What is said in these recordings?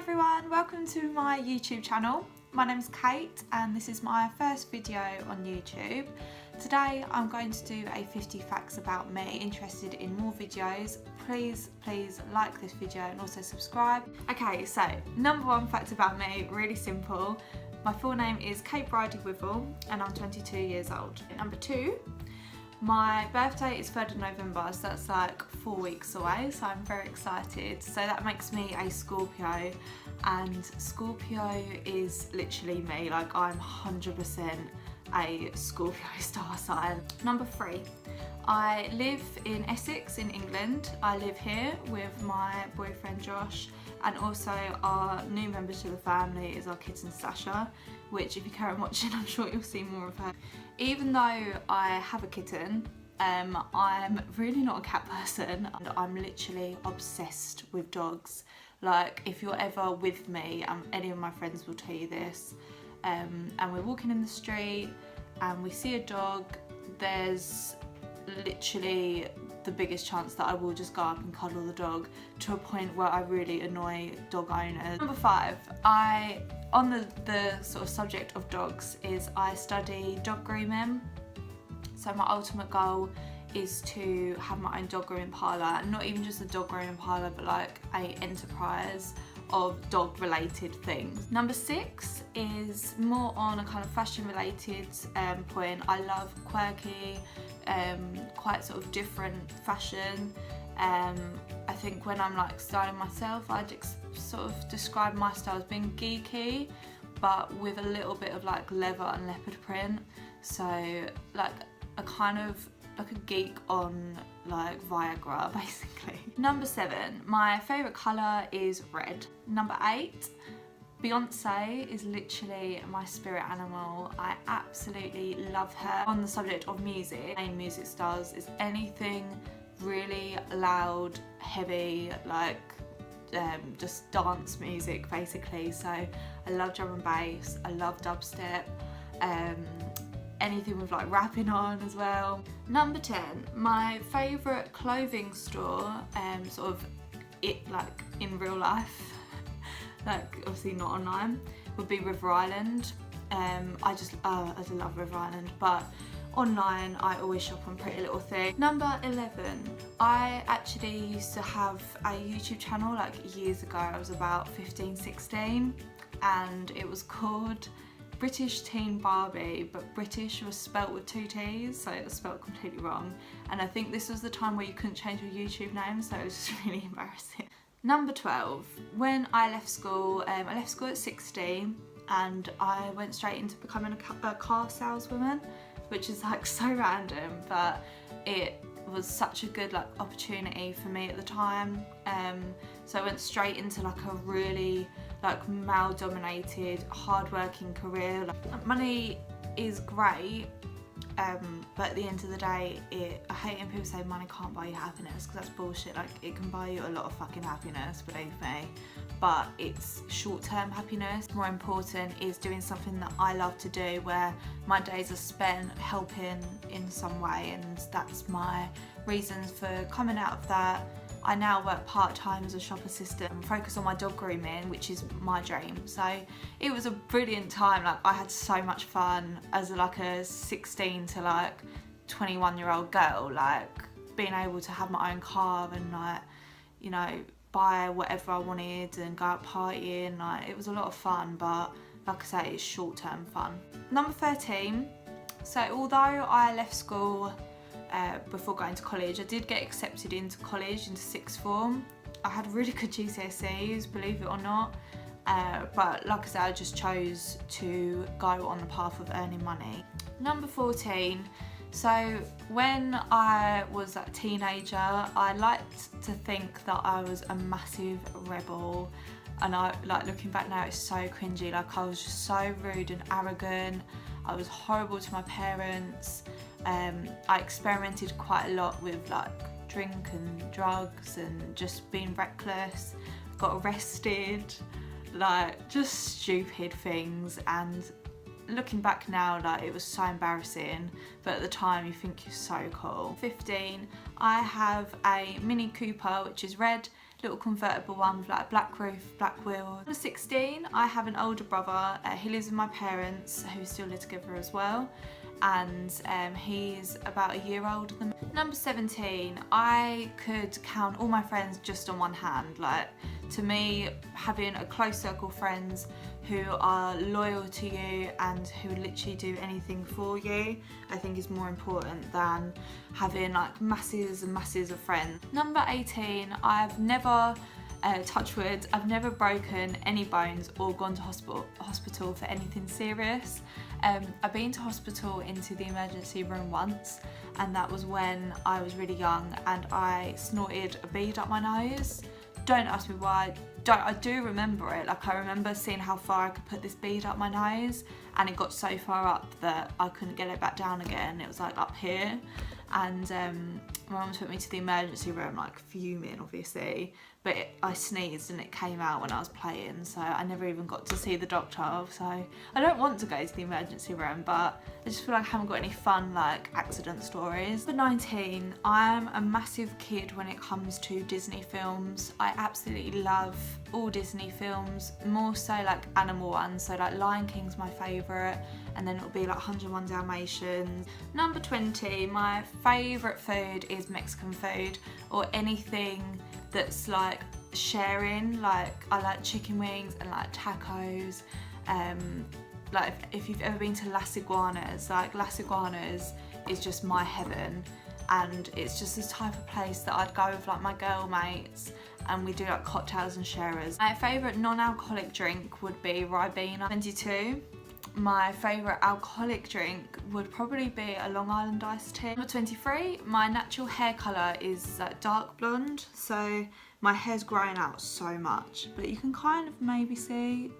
everyone, welcome to my YouTube channel. My name's Kate and this is my first video on YouTube. Today I'm going to do a 50 facts about me. Interested in more videos, please like this video and also subscribe. Okay, so number one fact about me, really simple. My full name is Kate Bridie Withall and I'm 22 years old. Number two, my birthday is 3rd of November, so that's like 4 weeks away, so I'm very excited. So that makes me a Scorpio, and Scorpio is literally me, like I'm 100% a Scorpio star sign. Number three, I live in Essex in England. I live here with my boyfriend Josh, and also our new member to the family is our kitten Sasha, which if you carry on watching I'm sure you'll see more of her. Even though I have a kitten, I'm really not a cat person and I'm literally obsessed with dogs. Like if you're ever with me, any of my friends will tell you this, and we're walking in the street and we see a dog, there's literally the biggest chance that I will just go up and cuddle the dog, to a point where I really annoy dog owners. Number five, on the sort of subject of dogs, is I study dog grooming. So my ultimate goal is to have my own dog grooming parlour, and not even just a dog grooming parlour, but like a enterprise of dog related things. Number six is more on a kind of fashion related point. I love quirky, quite sort of different fashion. I think when I'm like styling myself, I'd sort of describe my style as being geeky, but with a little bit of like leather and leopard print. So like a kind of like a geek on like Viagra basically. Number seven, my favourite colour is red. Number eight, Beyonce is literally my spirit animal. I absolutely love her. On the subject of music, main music stars is anything really loud, heavy, like just dance music basically. So I love drum and bass, I love dubstep, anything with like rapping on as well. Number 10, my favourite clothing store, sort of it like in real life, like obviously not online, would be River Island. I just love River Island, but online I always shop on Pretty Little Thing. Number 11, I actually used to have a YouTube channel like years ago. I was about 15, 16, and it was called British Teen Barbie, but British was spelt with 2 T's, so it was spelt completely wrong. And I think this was the time where you couldn't change your YouTube name, so it was just really embarrassing. Number 12, when I left school at 16, and I went straight into becoming a car saleswoman, which is like so random, but it was such a good like opportunity for me at the time. So I went straight into like a really like male dominated, hard-working career. Like, money is great, but at the end of the day, I hate when people say money can't buy you happiness, because that's bullshit. Like it can buy you a lot of fucking happiness, believe me, but it's short-term happiness. More important is doing something that I love to do, where my days are spent helping in some way, and that's my reasons for coming out of that. I now work part-time as a shop assistant and focus on my dog grooming, which is my dream. So it was a brilliant time. Like I had so much fun as like a 16 to like 21-year-old girl, like being able to have my own car and like, you know, buy whatever I wanted and go out partying. Like it was a lot of fun, but like I say, it's short-term fun. Number 13, so although I left school before going to college, I did get accepted into college, into sixth form. I had really good GCSEs, believe it or not, but like I said, I just chose to go on the path of earning money. Number 14, so when I was a teenager, I liked to think that I was a massive rebel, and I like looking back now, it's so cringy. Like I was just so rude and arrogant. I was horrible to my parents. I experimented quite a lot with like drink and drugs and just being reckless. Got arrested, like just stupid things, and looking back now, like it was so embarrassing, but at the time you think you're so cool. 15, I have a Mini Cooper, which is red, little convertible one with like a black roof, black wheels. Number 16, I have an older brother. He lives with my parents who still live together as well, and he's about a year older than me. Number 17, I could count all my friends just on one hand. Like, to me, having a close circle of friends who are loyal to you and who literally do anything for you, I think is more important than having like masses and masses of friends. Number 18, I've never, touch wood, I've never broken any bones or gone to hospital for anything serious. I've been to hospital into the emergency room once, and that was when I was really young and I snorted a bead up my nose. Don't ask me why. I do remember it. Like, I remember seeing how far I could put this bead up my nose, and it got so far up that I couldn't get it back down again. It was like up here, and my mum took me to the emergency room, like fuming obviously, but I sneezed and it came out when I was playing, so I never even got to see the doctor. So I don't want to go to the emergency room, but I just feel like I haven't got any fun like accident stories. Number 19, I'm a massive kid when it comes to Disney films. I absolutely love all Disney films, more so like animal ones, so like Lion King's my favourite, and then it'll be like 101 Dalmatians. Number 20, my favourite food is Mexican food, or anything that's like sharing. Like, I like chicken wings and like tacos. Like, if you've ever been to Las Iguanas, like Las Iguanas is just my heaven, and it's just this type of place that I'd go with like my girl mates, and we do like cocktails and sharers. My favourite non-alcoholic drink would be Ribena. 22, my favourite alcoholic drink would probably be a Long Island iced tea. Number 23, my natural hair colour is like dark blonde, so my hair's growing out so much, but you can kind of maybe see,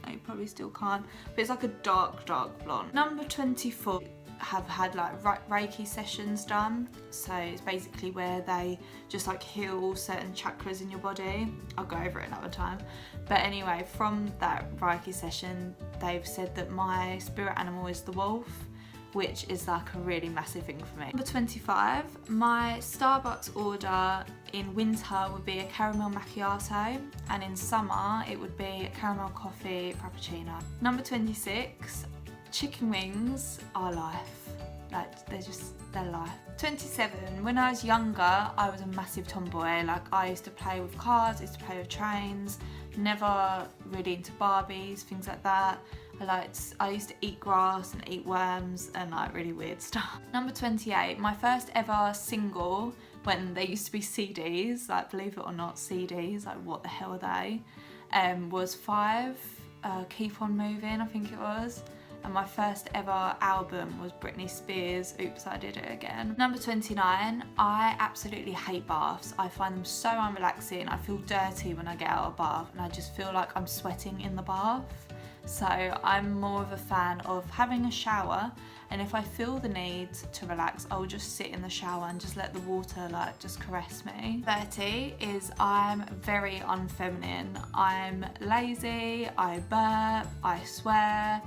no, you probably still can't, but it's like a dark blonde. Number 24, have had like Reiki sessions done, so it's basically where they just like heal certain chakras in your body. I'll go over it another time, but anyway, from that Reiki session they've said that my spirit animal is the wolf, which is like a really massive thing for me. Number 25, my Starbucks order in winter would be a caramel macchiato, and in summer it would be a caramel coffee frappuccino. Number 26, chicken wings are life. Like, they're life. 27, when I was younger, I was a massive tomboy. Like, I used to play with cars, I used to play with trains, never really into Barbies, things like that. I used to eat grass and eat worms and like really weird stuff. Number 28, my first ever single, when they used to be CDs, like, believe it or not, CDs, like what the hell are they, was Five, Keep On Moving, I think it was. And my first ever album was Britney Spears' Oops, I Did It Again. Number 29, I absolutely hate baths. I find them so unrelaxing. I feel dirty when I get out of a bath, and I just feel like I'm sweating in the bath. So I'm more of a fan of having a shower, and if I feel the need to relax, I'll just sit in the shower and just let the water like just caress me. 30 is I'm very unfeminine. I'm lazy, I burp, I swear,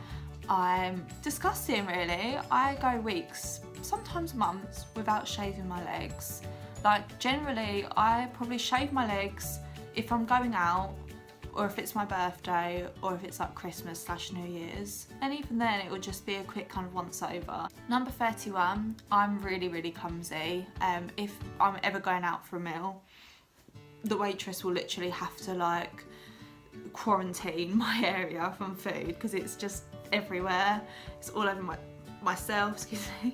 I'm disgusting really. I go weeks, sometimes months, without shaving my legs. Like, generally I probably shave my legs if I'm going out, or if it's my birthday, or if it's like Christmas / New Year's. And even then it would just be a quick kind of once over. Number 31, I'm really clumsy. If I'm ever going out for a meal, the waitress will literally have to like quarantine my area from food because it's just everywhere. It's all over myself, excuse me.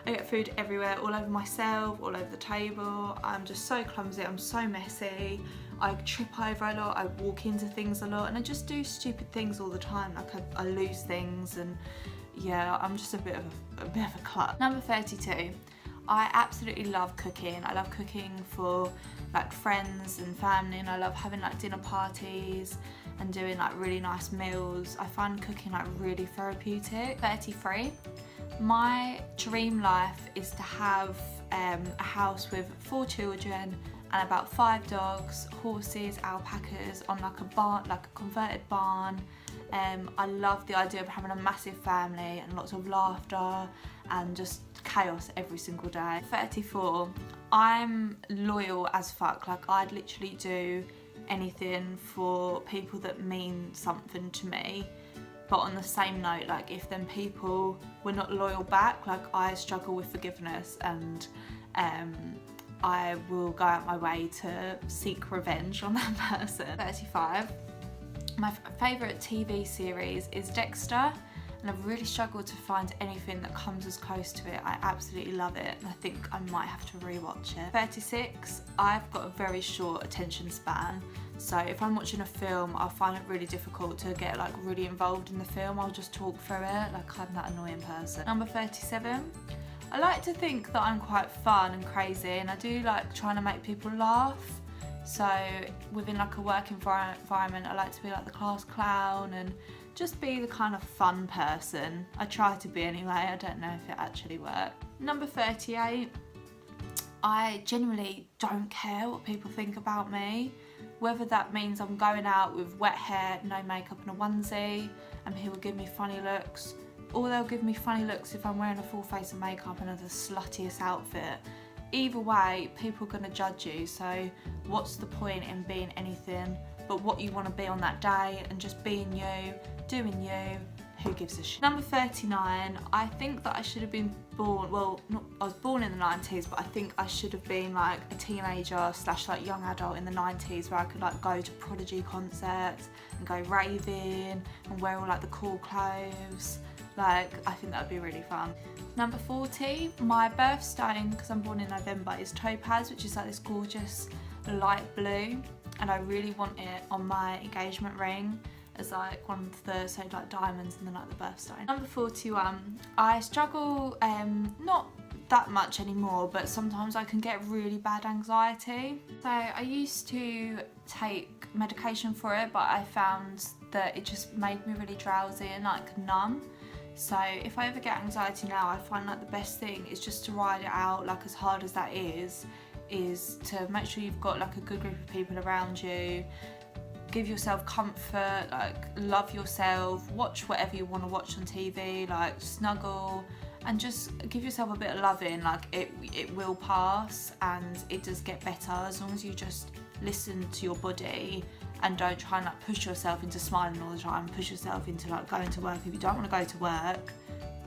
I get food everywhere, all over myself, all over the table. I'm just so clumsy, I'm so messy. I trip over a lot, I walk into things a lot, and I just do stupid things all the time. Like, I lose things, and yeah, I'm just a bit of a klutz. Number 32, I absolutely love cooking. I love cooking for like friends and family, and I love having like dinner parties and doing like really nice meals. I find cooking like really therapeutic. 33, my dream life is to have a house with 4 children and about 5 dogs, horses, alpacas, on like a barn, like a converted barn. I love the idea of having a massive family and lots of laughter and just chaos every single day. 34, I'm loyal as fuck. Like, I'd literally do anything for people that mean something to me. But on the same note, like, if them people were not loyal back, like, I struggle with forgiveness, and I will go out my way to seek revenge on that person. 35. My favourite TV series is Dexter, and I've really struggled to find anything that comes as close to it. I absolutely love it, and I think I might have to rewatch it. 36. I've got a very short attention span, so if I'm watching a film, I'll find it really difficult to get like really involved in the film. I'll just talk through it, like I'm that annoying person. Number 37. I like to think that I'm quite fun and crazy, and I do like trying to make people laugh. So within like a work environment, I like to be like the class clown and just be the kind of fun person. I try to be anyway, I don't know if it actually works. Number 38, I genuinely don't care what people think about me. Whether that means I'm going out with wet hair, no makeup and a onesie, and people give me funny looks, or they'll give me funny looks if I'm wearing a full face of makeup and the sluttiest outfit. Either way, people are going to judge you, so what's the point in being anything but what you want to be on that day, and just being you, doing you, who gives a shit. Number 39, I think that I should have been born, well, I was born in the 90s, but I think I should have been like a teenager / like young adult in the 90s, where I could like go to Prodigy concerts and go raving and wear all like the cool clothes. Like, I think that would be really fun. Number 40, my birthstone, because I'm born in November, is topaz, which is like this gorgeous light blue, and I really want it on my engagement ring as like one of the, so like diamonds and then like the birthstone. Number 41, I struggle, not that much anymore, but sometimes I can get really bad anxiety. So I used to take medication for it, but I found that it just made me really drowsy and like numb. So if I ever get anxiety now, I find like the best thing is just to ride it out, like as hard as that is to make sure you've got like a good group of people around you. Give yourself comfort, like love yourself, watch whatever you want to watch on TV, like snuggle, and just give yourself a bit of loving. Like it will pass, and it does get better as long as you just listen to your body and don't try and like push yourself into smiling all the time, push yourself into like going to work. If you don't want to go to work,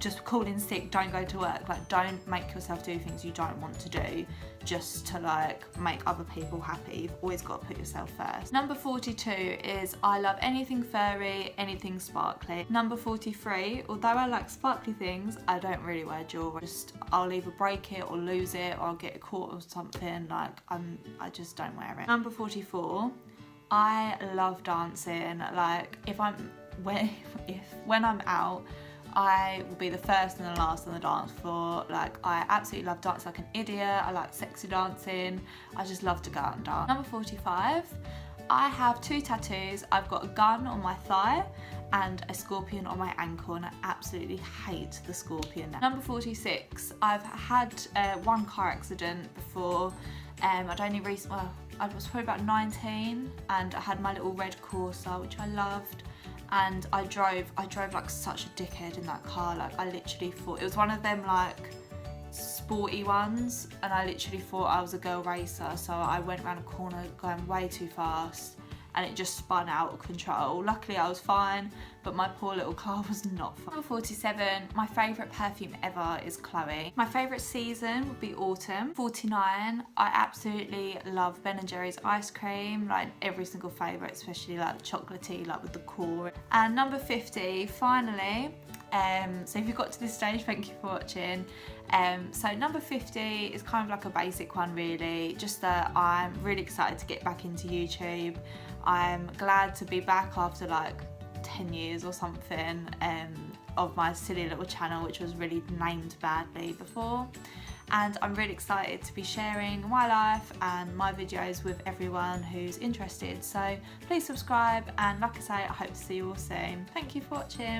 just call in sick, don't go to work. Like, don't make yourself do things you don't want to do just to like make other people happy. You've always got to put yourself first. Number 42 is I love anything furry, anything sparkly. Number 43, although I like sparkly things, I don't really wear jewelry. I'll either break it or lose it, or I'll get caught or something. Like, I just don't wear it. Number 44, I love dancing. Like, when I'm out, I will be the first and the last on the dance floor. Like, I absolutely love dancing like an idiot. I like sexy dancing. I just love to go out and dance. Number 45, I have 2 tattoos. I've got a gun on my thigh and a scorpion on my ankle, and I absolutely hate the scorpion. Number 46, I've had one car accident before. I'd only recently, well, I was probably about 19, and I had my little red Corsa, which I loved. And I drove like such a dickhead in that car. Like, I literally thought it was one of them like sporty ones, and I literally thought I was a girl racer, so I went around a corner going way too fast and it just spun out of control. Luckily I was fine, but my poor little car was not fine. Number 47, my favourite perfume ever is Chloe. My favourite season would be autumn. 49, I absolutely love Ben & Jerry's ice cream, like every single flavour, especially like chocolatey, like with the core. And number 50, finally, so if you got to this stage, thank you for watching. So number 50 is kind of like a basic one really, just that I'm really excited to get back into YouTube. I'm glad to be back after like 10 years or something of my silly little channel, which was really named badly before. And I'm really excited to be sharing my life and my videos with everyone who's interested. So please subscribe, and like I say, I hope to see you all soon. Thank you for watching.